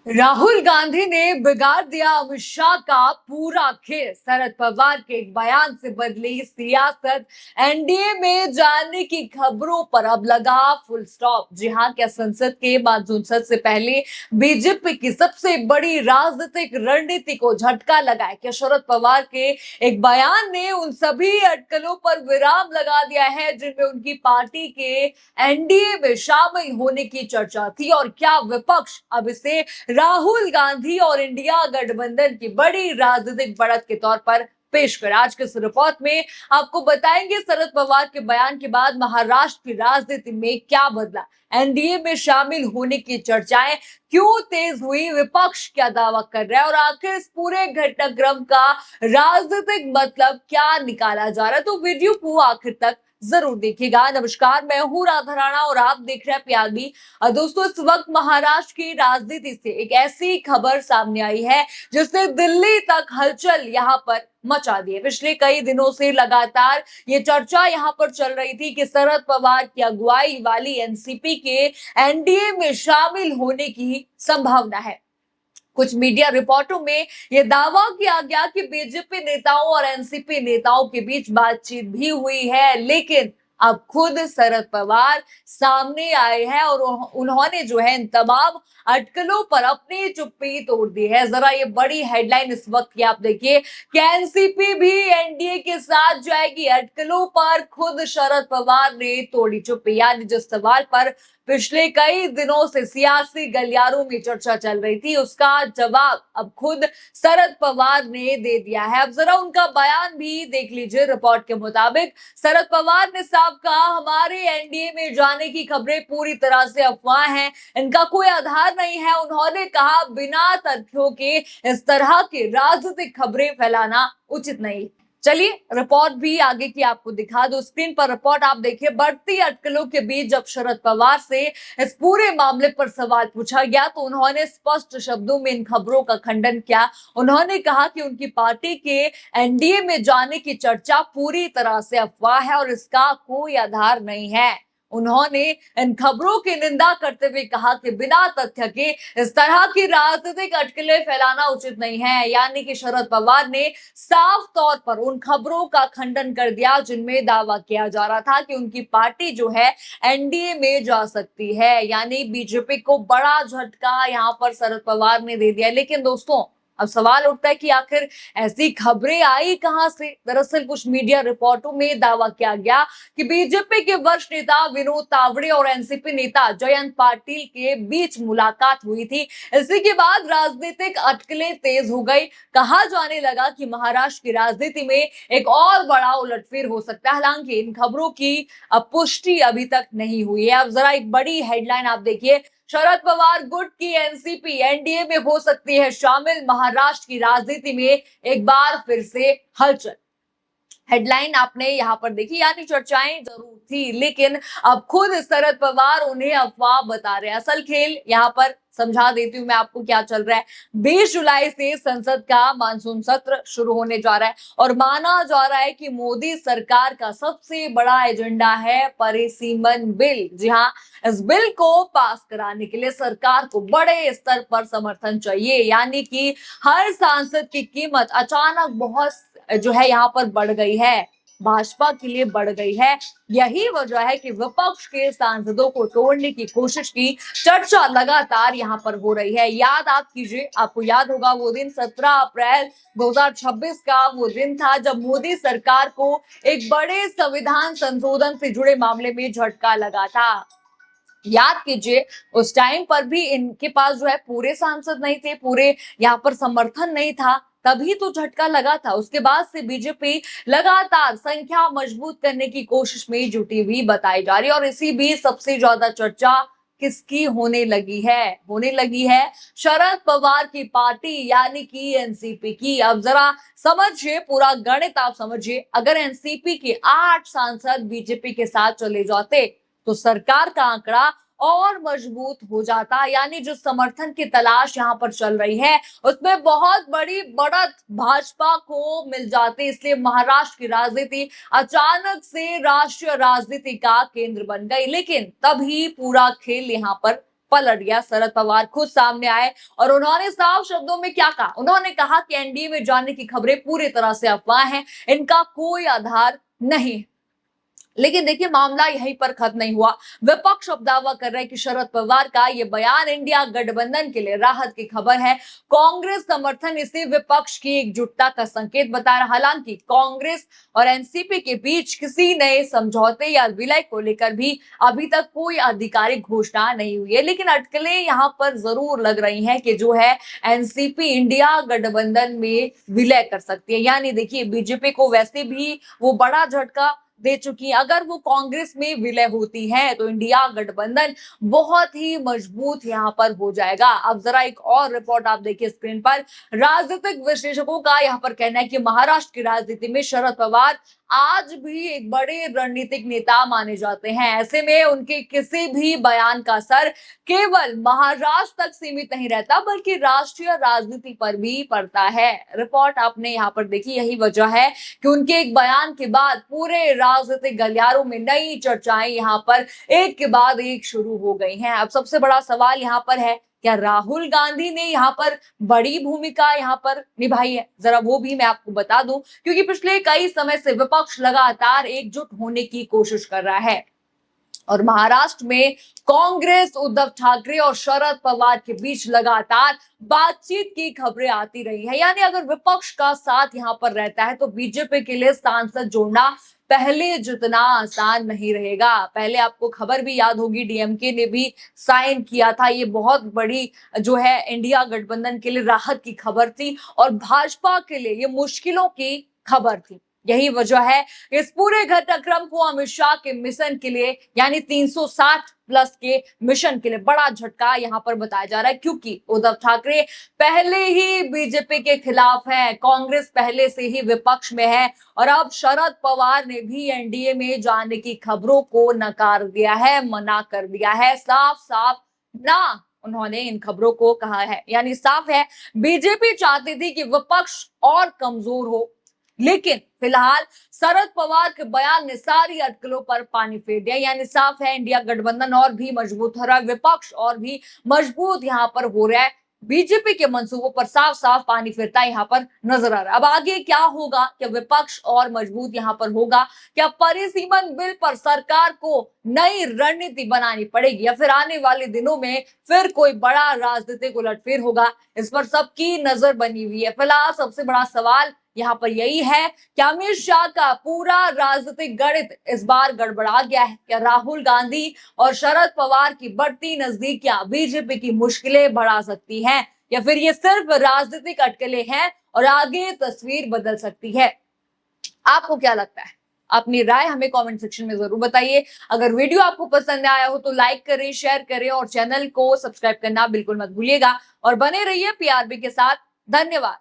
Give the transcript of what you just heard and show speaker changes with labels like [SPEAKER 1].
[SPEAKER 1] राहुल गांधी ने बिगाड़ दिया अमित शाह का पूरा खेल। शरद पवार के एक बयान से बदली सियासत। एनडीए में जाने की खबरों पर अब लगा फुल स्टॉप। जी हां, क्या संसद के मानसून सत्र से पहले बीजेपी की सबसे बड़ी राजनीतिक रणनीति को झटका लगा है? क्या शरद पवार के एक बयान ने उन सभी अटकलों पर विराम लगा दिया है जिनमें उनकी पार्टी के एनडीए में शामिल होने की चर्चा थी? और क्या विपक्ष अब इसे राहुल गांधी और इंडिया गठबंधन की बड़ी राजनीतिक बढ़त के तौर पर पेश कर? आज के इस रिपोर्ट में आपको बताएंगे शरद पवार के बयान के बाद महाराष्ट्र की राजनीति में क्या बदला, एनडीए में शामिल होने की चर्चाएं क्यों तेज हुई, विपक्ष क्या दावा कर रहा है और आखिर इस पूरे घटनाक्रम का राजनीतिक मतलब क्या निकाला जा रहा है। तो वीडियो को आखिर तक जरूर देखिएगा। नमस्कार, मैं हूं राधा राणा और आप देख रहे हैं प्यारबी। दोस्तों, इस वक्त महाराष्ट्र की राजनीति से एक ऐसी खबर सामने आई है जिसने दिल्ली तक हलचल यहां पर मचा दी है। पिछले कई दिनों से लगातार ये चर्चा यहां पर चल रही थी कि शरद पवार की अगुवाई वाली एनसीपी के एनडीए में शामिल होने की संभावना है। कुछ मीडिया रिपोर्टों में यह दावा किया गया कि बीजेपी नेताओं और एनसीपी नेताओं के बीच बातचीत भी हुई है, लेकिन अब खुद शरद पवार सामने आए हैं और उन्होंने जो है इन तमाम अटकलों पर अपनी चुप्पी तोड़ दी है। जरा ये बड़ी हेडलाइन इस वक्त की आप देखिए कि एनसीपी भी एनडीए के साथ जाएगी। अटकलों पर खुद शरद पवार ने तोड़ी चुप्पी। यानी जिस सवाल पर पिछले कई दिनों से सियासी गलियारों में चर्चा चल रही थी, उसका जवाब अब खुद शरद पवार ने दे दिया है। अब जरा उनका बयान भी देख लीजिए। रिपोर्ट के मुताबिक शरद पवार ने साफ कहा, हमारे एनडीए में जाने की खबरें पूरी तरह से अफवाह हैं, इनका कोई आधार नहीं है। उन्होंने कहा, बिना तथ्यों के इस तरह की राजनीतिक खबरें फैलाना उचित नहीं। चलिए रिपोर्ट भी आगे की आपको दिखा दो। स्क्रीन पर रिपोर्ट आप देखिए। बढ़ती अटकलों के बीच जब शरद पवार से इस पूरे मामले पर सवाल पूछा गया तो उन्होंने स्पष्ट शब्दों में इन खबरों का खंडन किया। उन्होंने कहा कि उनकी पार्टी के एनडीए में जाने की चर्चा पूरी तरह से अफवाह है और इसका कोई आधार नहीं है। उन्होंने इन खबरों की निंदा करते हुए कहा कि बिना तथ्य के इस तरह की राजनीतिक अटकलें फैलाना उचित नहीं है। यानी कि शरद पवार ने साफ तौर पर उन खबरों का खंडन कर दिया जिनमें दावा किया जा रहा था कि उनकी पार्टी जो है एनडीए में जा सकती है। यानी बीजेपी को बड़ा झटका यहां पर शरद पवार ने दे दिया। लेकिन दोस्तों, अब सवाल उठता है कि आखिर ऐसी खबरें आई कहां से? दरअसल कुछ मीडिया रिपोर्टों में दावा किया गया कि बीजेपी के वरिष्ठ नेता विनोद तावड़े और एनसीपी नेता जयंत पाटिल के बीच मुलाकात हुई थी। इसी के बाद राजनीतिक अटकलें तेज हो गई। कहा जाने लगा कि महाराष्ट्र की राजनीति में एक और बड़ा उलटफेर हो सकता है। हालांकि इन खबरों की पुष्टि अभी तक नहीं हुई है। अब जरा एक बड़ी हेडलाइन आप देखिए। शरद पवार गुट की एनसीपी एनडीए में हो सकती है शामिल, महाराष्ट्र की राजनीति में एक बार फिर से हलचल। हेडलाइन आपने यहाँ पर देखी। यानी चर्चाएं जरूर थी, लेकिन अब खुद शरद पवार उन्हें अफवाह बता रहे हैं। असल खेल यहाँ पर समझा देती हूँ मैं आपको क्या चल रहा है। 20 जुलाई से संसद का मानसून सत्र शुरू होने जा रहा है और माना जा रहा है कि मोदी सरकार का सबसे बड़ा एजेंडा है परिसीमन बिल। जी हाँ, इस बिल को पास कराने के लिए सरकार को बड़े स्तर पर समर्थन चाहिए। यानी कि हर सांसद की कीमत अचानक बहुत जो है यहाँ पर बढ़ गई है, भाजपा के लिए बढ़ गई है। यही वजह है कि विपक्ष के सांसदों को तोड़ने की कोशिश की चर्चा लगातार यहाँ पर हो रही है। याद आप कीजिए, आपको याद होगा वो दिन 17 अप्रैल 2026 का वो दिन था जब मोदी सरकार को एक बड़े संविधान संशोधन से जुड़े मामले में झटका लगा था। याद कीजिए, उस टाइम पर भी इनके पास जो है पूरे सांसद नहीं थे, पूरे यहाँ पर समर्थन नहीं था, तभी तो झटका लगा था। उसके बाद से बीजेपी लगातार संख्या मजबूत करने की कोशिश में जुटी हुई बताई जा रही है। और इसी बीच सबसे ज्यादा चर्चा किसकी होने लगी है शरद पवार की पार्टी यानी कि एनसीपी की। अब जरा समझिए, पूरा गणित आप समझिए। अगर एनसीपी के 8 सांसद बीजेपी के साथ चले जाते तो सरकार का आंकड़ा और मजबूत हो जाता। यानी जो समर्थन की तलाश यहाँ पर चल रही है उसमें बहुत बड़ी बढ़त भाजपा को मिल जाती। इसलिए महाराष्ट्र की राजनीति अचानक से राष्ट्रीय राजनीति का केंद्र बन गई। लेकिन तभी पूरा खेल यहाँ पर पलट गया। शरद पवार खुद सामने आए और उन्होंने साफ शब्दों में क्या कहा? उन्होंने कहा कि एनडीए में जाने की खबरें पूरी तरह से अफवाह हैं, इनका कोई आधार नहीं। लेकिन देखिए, मामला यहीं पर खत्म नहीं हुआ। विपक्ष अब दावा कर रहा है कि शरद पवार का यह बयान इंडिया गठबंधन के लिए राहत की खबर है। कांग्रेस समर्थन इसे विपक्ष की एकजुटता का संकेत बता रहा। हालांकि कांग्रेस और एनसीपी के बीच किसी नए समझौते या विलय को लेकर भी अभी तक कोई आधिकारिक घोषणा नहीं हुई है, लेकिन अटकलें यहां पर जरूर लग रही हैं कि जो है एनसीपी इंडिया गठबंधन में विलय कर सकती है। यानी देखिए, बीजेपी को वैसे भी वो बड़ा झटका दे चुकी है। अगर वो कांग्रेस में विलय होती है तो इंडिया गठबंधन बहुत ही मजबूत यहां पर हो जाएगा। अब जरा एक और रिपोर्ट आप देखिए स्क्रीन पर। राजनीतिक विश्लेषकों का यहां पर कहना है कि महाराष्ट्र की राजनीति में शरद पवार आज भी एक बड़े रणनीतिक नेता माने जाते हैं। ऐसे में उनके किसी भी बयान का असर केवल महाराष्ट्र तक सीमित नहीं रहता, बल्कि राष्ट्रीय राजनीति पर भी पड़ता है। रिपोर्ट आपने यहाँ पर देखी, यही वजह है कि उनके एक बयान के बाद पूरे राजनीतिक गलियारों में नई चर्चाएं यहाँ पर एक के बाद एक शुरू हो गई हैं। अब सबसे बड़ा सवाल यहाँ पर है, क्या राहुल गांधी ने यहाँ पर बड़ी भूमिका यहाँ पर निभाई है? जरा वो भी मैं आपको बता दूं, क्योंकि पिछले कई समय से विपक्ष लगातार एकजुट होने की कोशिश कर रहा है और महाराष्ट्र में कांग्रेस, उद्धव ठाकरे और शरद पवार के बीच लगातार बातचीत की खबरें आती रही है। यानी अगर विपक्ष का साथ यहां पर रहता है तो बीजेपी के लिए सांसद जोड़ना पहले जितना आसान नहीं रहेगा। पहले आपको खबर भी याद होगी, डीएमके ने भी साइन किया था। ये बहुत बड़ी जो है इंडिया गठबंधन के लिए राहत की खबर थी और भाजपा के लिए ये मुश्किलों की खबर थी। यही वजह है इस पूरे घटनाक्रम को अमित शाह के मिशन के लिए यानी 360 प्लस के मिशन के लिए बड़ा झटका यहां पर बताया जा रहा है, क्योंकि उद्धव ठाकरे पहले ही बीजेपी के खिलाफ है, कांग्रेस पहले से ही विपक्ष में है और अब शरद पवार ने भी एनडीए में जाने की खबरों को नकार दिया है, मना कर दिया है। साफ साफ ना उन्होंने इन खबरों को कहा है। यानी साफ है, बीजेपी चाहती थी कि विपक्ष और कमजोर हो, लेकिन फिलहाल शरद पवार के बयान ने सारी अटकलों पर पानी फेर दिया। यानी साफ है, इंडिया गठबंधन और भी मजबूत हो रहा है, विपक्ष और भी मजबूत यहां पर हो रहा है। बीजेपी के मंसूबों पर साफ साफ पानी फिरता यहां पर नजर आ रहा है। अब आगे क्या होगा? क्या विपक्ष और मजबूत यहां पर होगा? क्या परिसीमन बिल पर सरकार को नई रणनीति बनानी पड़ेगी या फिर आने वाले दिनों में फिर कोई बड़ा राजनीतिक उलटफेर होगा? इस पर सबकी नजर बनी हुई है। फिलहाल सबसे बड़ा सवाल यहाँ पर यही है कि अमित शाह का पूरा राजनीतिक गणित इस बार गड़बड़ा गया है। क्या राहुल गांधी और शरद पवार की बढ़ती नजदीकियां बीजेपी की मुश्किलें बढ़ा सकती हैं या फिर ये सिर्फ राजनीतिक अटकलें हैं और आगे तस्वीर बदल सकती है? आपको क्या लगता है? अपनी राय हमें कमेंट सेक्शन में जरूर बताइए। अगर वीडियो आपको पसंद आया हो तो लाइक करें, शेयर करें और चैनल को सब्सक्राइब करना बिल्कुल मत भूलिएगा और बने रहिए पीआरबी के साथ। धन्यवाद।